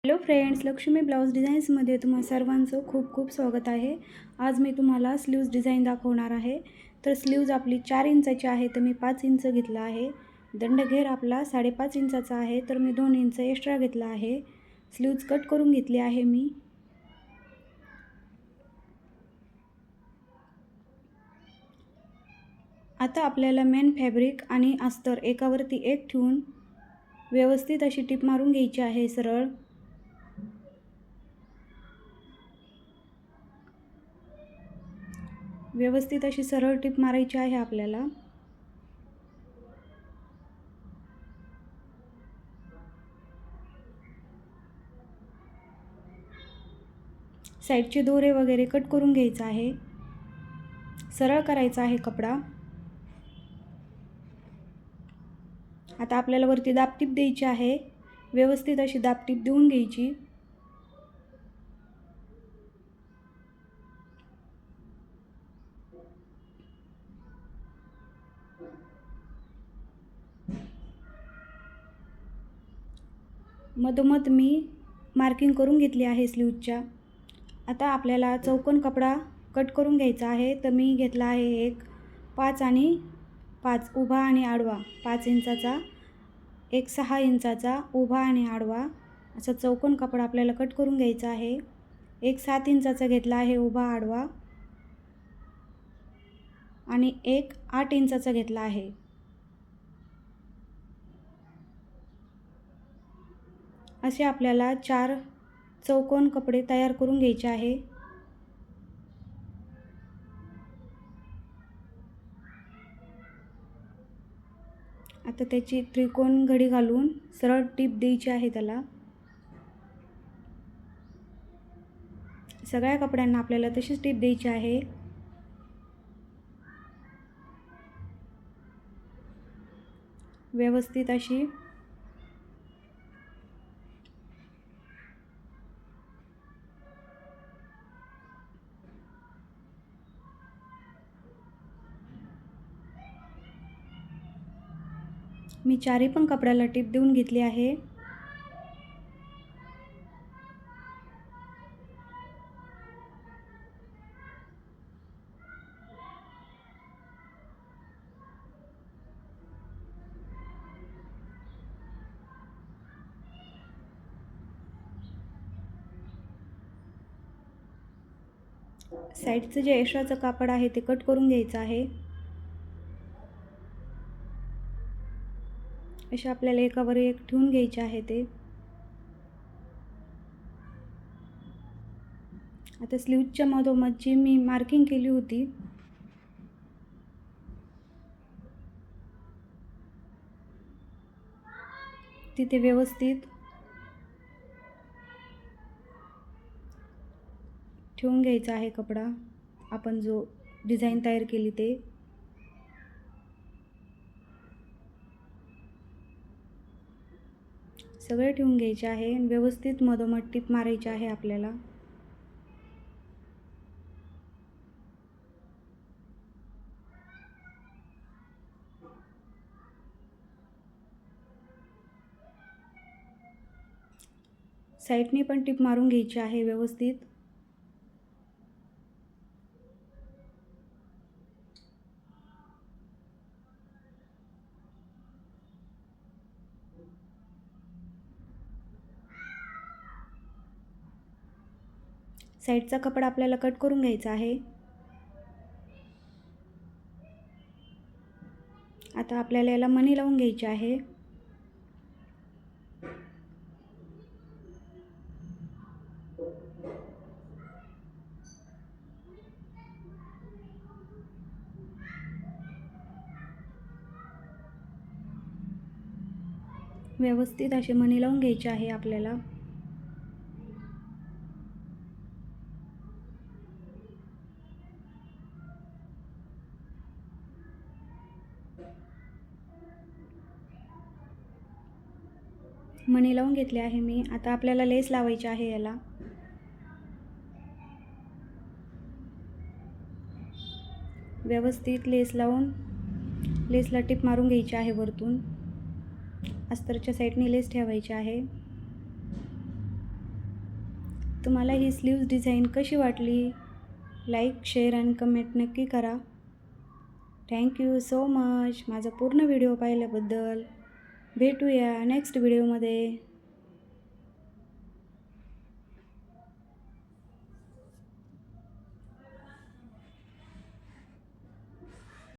Hello friends, Lakshmi blouse डिझाईन्समध्ये तुम्हा सर्वांचं खूप खूप स्वागत आहे. आज मी तुम्हाला स्लीव्ज डिझाईन दाखवणार आहे. तर स्लीव्ज आपली 4 इंचाची आहे, तर मी 5 इंच घेतला आहे. दंडघेर आपला 5.5 इंचाचा आहे, तर मी 2 इंच एक्स्ट्रा घेतला आहे. स्लीव्ज कट करून घेतली आहे मी. आता आपल्याला मेन फॅब्रिक आणि अस्तर एकावरती एक ठेवून व्यवस्थित अशी टिप मारून घ्यायची आहे. सरळ व्यवस्थित अशी सरळ टिप मारायची आहे आपल्याला. साईडचे दोरे वगैरे कट करून घ्यायचा आहे. सरळ करायचा आहे कपडा. आता आपल्याला वरती दाबटीप द्यायची आहे. व्यवस्थित अशी दाबटीप देऊन घ्यायची. मधोमध मी मार्किंग करून घेतली आहे स्लीव्जच्या. आता आपल्याला चौकोन कपडा कट करून घ्यायचा आहे. तर मी घेतला आहे एक 5 आणि 5 उभा आणि आडवा, 5 इंचाचा, एक 6 इंचाचा उभा आणि आडवा असा चौकोन कपडा आपल्याला कट करून घ्यायचा आहे. एक 7 इंचाचा घेतला आहे उभा आडवा आणि एक 8 इंचाचा घेतला आहे. असे आपल्याला 4 चौकोन कपडे तयार करून घ्यायचे आहे. आता त्याची त्रिकोण घडी घालून सरळ टीप द्यायची आहे त्याला. सगळ्या कपड्यांना आपल्याला तशीच टीप द्यायची आहे. व्यवस्थित अशी मी चारी पण कपड्याला टीप देऊन घेतली आहे. साईडचं जे एक्स्ट्राचं कापड आहे ते कट करून घ्यायचं आहे. असे आपल्याला एकावर एक ठेवून घ्यायचे आहे ते. आता स्लीव्जच्या मधोमध जी मी मार्किंग केली होती तिथे व्यवस्थित ठेवून घ्यायचा आहे कपडा. आपण जो डिझाईन तयार केली ते सगळे ठेवून घ्यायचे आहे. व्यवस्थित मधोमध टीप मारायची आहे आपल्याला. साईडने पण टीप मारून घ्यायची आहे व्यवस्थित. साईडचा कपडा आपल्याला कट करून घ्यायचा आहे. आता आपल्याला याला मणी लावून घ्यायची आहे. व्यवस्थित असे मणी लावून घ्यायचे आहे आपल्याला. मणी लावून घेतले आहे मी. आता आपल्याला लेस लावायची आहे याला. व्यवस्थित लेस लावून लेसला टिप मारून घ्यायची आहे वरतून. अस्तरच्या साईडने लेस ठेवायची आहे. तुम्हाला ही स्लीव्ज डिझाईन कशी वाटली? लाईक, शेअर आणि कमेंट नक्की करा. थँक्यू सो मच माझा पूर्ण व्हिडिओ पाहिल्याबद्दल. भेटूया नेक्स्ट व्हिडिओमध्ये.